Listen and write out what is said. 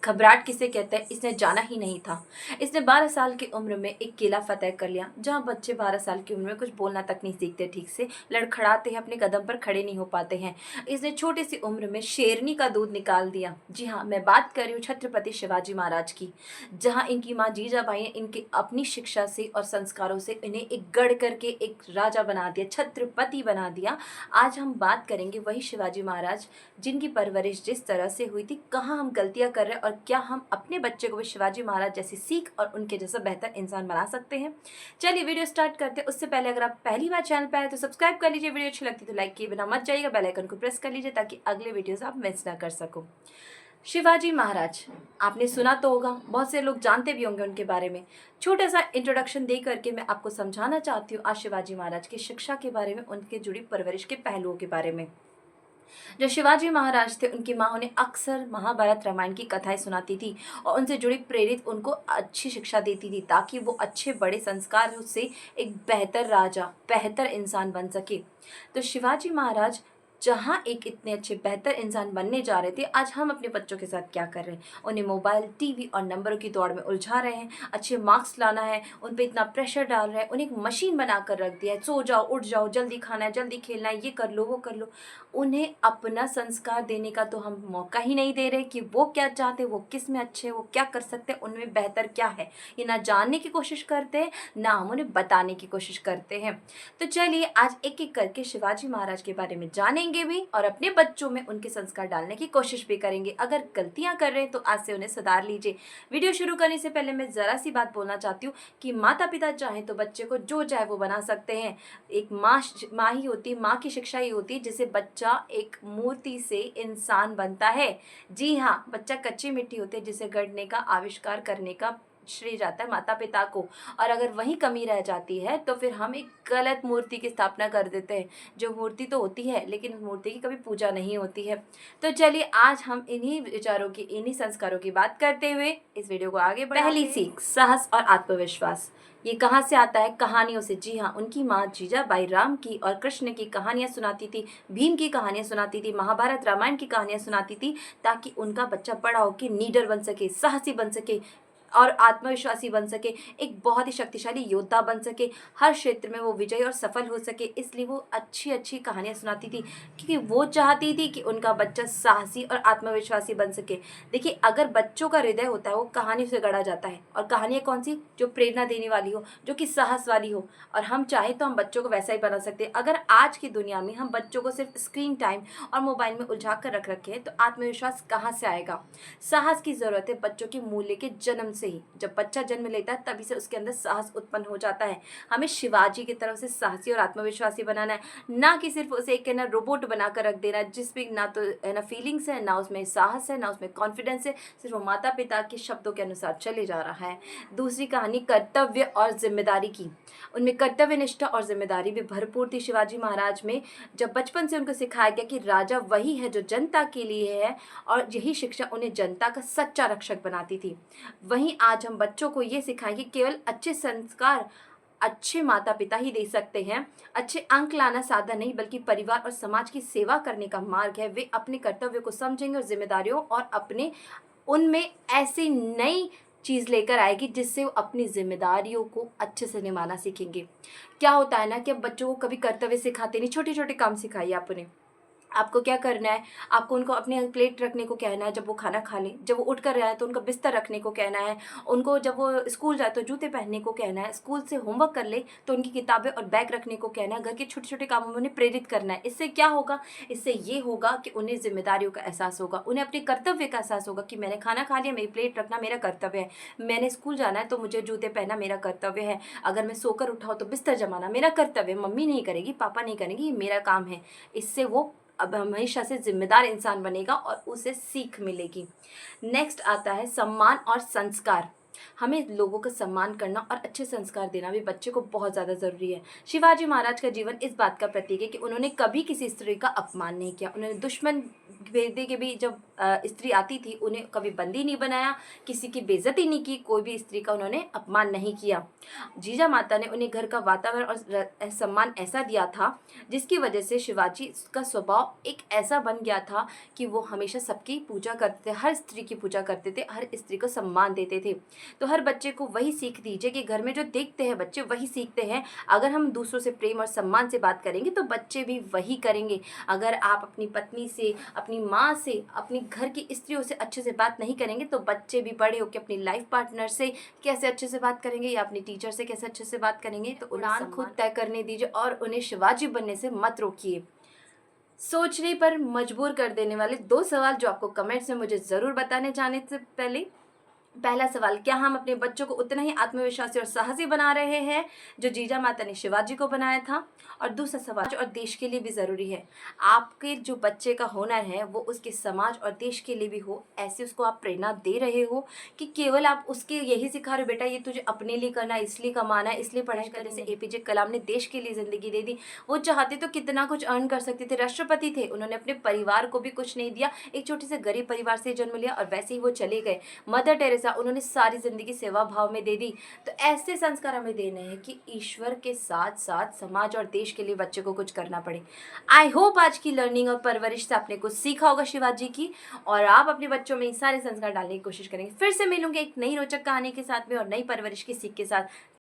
घबराहट किसे कहते हैं इसने जाना ही नहीं था। इसने 12 साल की उम्र में एक किला फतेह कर लिया, जहाँ बच्चे 12 साल की उम्र में कुछ बोलना तक नहीं सीखते ठीक से, लड़खड़ाते हैं, अपने कदम पर खड़े नहीं हो पाते हैं। इसने छोटी सी उम्र में शेरनी का दूध निकाल दिया। जी हाँ, मैं बात कर रही हूँ छत्रपति शिवाजी महाराज की, जहाँ इनकी माँ जीजाबाई ने इनकी अपनी शिक्षा से और संस्कारों से इन्हें एक गढ़ करके एक राजा बना दिया, छत्रपति बना दिया। आज हम बात करेंगे वही शिवाजी महाराज जिनकी परवरिश जिस तरह से हुई थी, कहाँ हम गलतियाँ कर रहे हैं और क्या हम अपने बच्चे को भी शिवाजी महाराज जैसी सीख और उनके जैसा बेहतर इंसान बना सकते हैं। चलिए वीडियो स्टार्ट करते हैं। उससे पहले अगर आप पहली बार चैनल पर आए तो सब्सक्राइब कर लीजिए, वीडियो अच्छी लगती तो लाइक किए बिना मत जाइएगा, बेल आइकन को प्रेस कर लीजिए ताकि अगले वीडियोस आप मिस ना कर सको। शिवाजी महाराज आपने सुना तो होगा, बहुत से लोग जानते भी होंगे उनके बारे में। छोटा सा इंट्रोडक्शन दे करके मैं आपको समझाना चाहती हूँ आज शिवाजी महाराज की शिक्षा के बारे में, उनके जुड़ी परवरिश के पहलुओं के बारे में। जो शिवाजी महाराज थे उनकी माँ उन्हें अक्सर महाभारत रामायण की कथाएं सुनाती थी और उनसे जुड़ी प्रेरित उनको अच्छी शिक्षा देती थी ताकि वो अच्छे बड़े संस्कार से एक बेहतर राजा, बेहतर इंसान बन सके। तो शिवाजी महाराज जहाँ एक इतने अच्छे बेहतर इंसान बनने जा रहे थे, आज हम अपने बच्चों के साथ क्या कर रहे हैं? उन्हें मोबाइल, टीवी और नंबरों की दौड़ में उलझा रहे हैं। अच्छे मार्क्स लाना है, उन पे इतना प्रेशर डाल रहे हैं, उन्हें एक मशीन बना कर रख दिया है, सो जाओ, उठ जाओ, जल्दी खाना है, जल्दी खेलना है, ये कर लो, वो कर लो। उन्हें अपना संस्कार देने का तो हम मौका ही नहीं दे रहे कि वो क्या चाहते हैं, वो किस में अच्छे हैं, वो क्या कर सकते हैं, उनमें बेहतर क्या है। ये ना जानने की कोशिश करते हैं, ना हम उन्हें बताने की कोशिश करते हैं। तो चलिए आज एक एक करके शिवाजी महाराज के बारे में जानेंगे भी और अपने बच्चों में उनके संस्कार डालने की कोशिश भी करेंगे। अगर गलतियां कर रहे हैं तो आज से उन्हें सुधार लीजिए। वीडियो शुरू करने से पहले मैं ज़रा सी बात बोलना चाहती हूँ कि माता पिता चाहें तो बच्चे को जो चाहे वो बना सकते हैं। एक माँ ही होती है, माँ की शिक्षा ही होती है जिससे बच्चा एक मूर्ति से इंसान बनता है। जी हाँ, बच्चा कच्ची मिट्टी होती है जिसे गढ़ने का, आविष्कार करने का श्रेय जाता है माता पिता को। और अगर वही कमी रह जाती है तो फिर हम एक गलत मूर्ति की स्थापना कर देते हैं। जो मूर्ति तो होती है लेकिन मूर्ति की कभी पूजा नहीं होती है। तो चलिए आज हम इन्हीं विचारों की, इन्हीं संस्कारों की बात करते हुए इस वीडियो को आगे बढ़ाते हैं। पहली सीख, साहस और आत्मविश्वास। ये कहाँ से आता है? कहानियों से। जी हाँ, उनकी माँ जीजाबाई राम की और कृष्ण की कहानियाँ सुनाती थी, भीम की कहानियाँ सुनाती थी, महाभारत रामायण की कहानियाँ सुनाती थी ताकि उनका बच्चा बड़ा होकर नीडर बन सके, साहसी बन सके और आत्मविश्वासी बन सके, एक बहुत ही शक्तिशाली योद्धा बन सके, हर क्षेत्र में वो विजयी और सफल हो सके। इसलिए वो अच्छी अच्छी कहानियाँ सुनाती थी क्योंकि वो चाहती थी कि उनका बच्चा साहसी और आत्मविश्वासी बन सके। देखिए, अगर बच्चों का हृदय होता है वो कहानी से गढ़ा जाता है, और कहानियाँ कौन सी? जो प्रेरणा देने वाली हो, जो कि साहस वाली हो। और हम चाहे तो हम बच्चों को वैसा ही बना सकते हैं। अगर आज की दुनिया में हम बच्चों को सिर्फ स्क्रीन टाइम और मोबाइल में उलझा कर रख रखे हैं तो आत्मविश्वास कहाँ से आएगा? साहस की ज़रूरत है बच्चों के मूल्य के जन्म से ही। जब बच्चा जन्म लेता है तभी से उसके अंदर साहस उत्पन्न हो जाता है। हमें शिवाजी की तरफ से साहसी और आत्मविश्वासी बनाना है, ना कि सिर्फ उसे एक रोबोट बनाकर रख देना जिसमें ना तो है ना फीलिंग्स है, ना उसमें साहस है, ना उसमें कॉन्फिडेंस है, सिर्फ वो माता पिता के शब्दों के अनुसार चले जा रहा है। दूसरी कहानी कर्तव्य और जिम्मेदारी की। उनमें कर्तव्य निष्ठा और जिम्मेदारी भी भरपूर थी शिवाजी महाराज में। जब बचपन से उनको सिखाया गया कि राजा वही है जो जनता के लिए है, और यही शिक्षा उन्हें जनता का सच्चा रक्षक बनाती थी। वहीं आज हम बच्चों को ये सिखाएं कि केवल अच्छे संस्कार अच्छे माता पिता ही दे सकते हैं। अच्छे अंक लाना साधन नहीं बल्कि परिवार और समाज की सेवा करने का मार्ग है। वे अपने कर्तव्य को समझेंगे और जिम्मेदारियों और अपने उनमें ऐसी नई चीज़ लेकर आएगी जिससे वो अपनी जिम्मेदारियों को अच्छे से निभाना सीखेंगे। क्या होता है ना कि अब बच्चों को कभी कर्तव्य सिखाते नहीं, छोटे छोटे काम सिखाइए आप उन्हें। आपको क्या करना है? आपको उनको अपनी प्लेट रखने को कहना है जब वो खाना खा लें, जब वो उठ कर आए तो उनका बिस्तर रखने को कहना है, उनको जब वो स्कूल जाए तो जूते पहनने को कहना है, स्कूल से होमवर्क कर ले तो उनकी किताबें और बैग रखने को कहना है। घर के छोटे छोटे कामों में उन्हें प्रेरित करना है। इससे क्या होगा? इससे ये होगा कि उन्हें जिम्मेदारियों का एहसास होगा, उन्हें अपने कर्तव्य का एहसास होगा कि मैंने खाना खा लिया, मेरी प्लेट रखना मेरा कर्तव्य है, मैंने स्कूल जाना है तो मुझे जूते पहनना मेरा कर्तव्य है, अगर मैं सोकर उठाऊँ तो बिस्तर जमाना मेरा कर्तव्य है, मम्मी नहीं करेगी, पापा नहीं करेंगे, ये मेरा काम है। इससे वो अब हमेशा से जिम्मेदार इंसान बनेगा और उसे सीख मिलेगी। नेक्स्ट आता है सम्मान और संस्कार। हमें लोगों का सम्मान करना और अच्छे संस्कार देना भी बच्चे को बहुत ज़्यादा ज़रूरी है। शिवाजी महाराज का जीवन इस बात का प्रतीक है कि उन्होंने कभी किसी स्त्री का अपमान नहीं किया। उन्होंने दुश्मन भेदे के भी जब स्त्री आती थी उन्हें कभी बंदी नहीं बनाया, किसी की बेइज्जती नहीं की, कोई भी स्त्री का उन्होंने अपमान नहीं किया। जीजा माता ने उन्हें घर का वातावरण और सम्मान ऐसा दिया था जिसकी वजह से शिवाजी का स्वभाव एक ऐसा बन गया था कि वो हमेशा सबकी पूजा करते थे, हर स्त्री की पूजा करते थे, हर स्त्री को सम्मान देते थे। तो हर बच्चे को वही सीख दीजिए कि घर में जो देखते हैं बच्चे वही सीखते हैं। अगर हम दूसरों से प्रेम और सम्मान से बात करेंगे तो बच्चे भी वही करेंगे। अगर आप अपनी पत्नी से, अपनी माँ से, अपनी घर की स्त्रियों से अच्छे से बात नहीं करेंगे तो बच्चे भी बड़े होकर अपनी लाइफ पार्टनर से कैसे अच्छे से बात करेंगे या अपनी टीचर से कैसे अच्छे से बात करेंगे। तो उड़ान खुद तय करने दीजिए और उन्हें शिवाजी बनने से मत रोकिए। सोचने पर मजबूर कर देने वाले 2 सवाल जो आपको कमेंट्स में मुझे ज़रूर बताने जाने से पहले, पहला सवाल, क्या हम अपने बच्चों को उतना ही आत्मविश्वासी और साहसी बना रहे हैं जो जीजा माता ने शिवाजी को बनाया था? और दूसरा सवाल, और देश के लिए भी ज़रूरी है, आपके जो बच्चे का हुनर है वो उसके समाज और देश के लिए भी हो, ऐसे उसको आप प्रेरणा दे रहे हो कि केवल आप उसके यही सिखा रहे हो बेटा ये तुझे अपने लिए करना है, इसलिए कमाना है, इसलिए पढ़ाई करने से। एपीजे कलाम ने देश के लिए ज़िंदगी दे दी। वो चाहते तो कितना कुछ अर्न कर सकते थे, राष्ट्रपति थे, उन्होंने अपने परिवार को भी कुछ नहीं दिया, एक छोटे से गरीब परिवार से जन्म लिया और वैसे ही वो चले गए। मदर टेरेसा, उन्होंने सारी ज़िंदगी सेवा भाव में दे दी। तो ऐसे संस्कार हमें देने हैं कि ईश्वर के साथ साथ समाज और देश के लिए बच्चे को कुछ करना पड़े। आई होप आज की लर्निंग और परवरिश से आपने कुछ सीखा होगा शिवाजी की, और आप अपने बच्चों में ये सारे संस्कार डालने की कोशिश करेंगे। फिर से मिलूंगे एक नई रोचक कहानी के साथ में और नई परवरिश की सीख के साथ।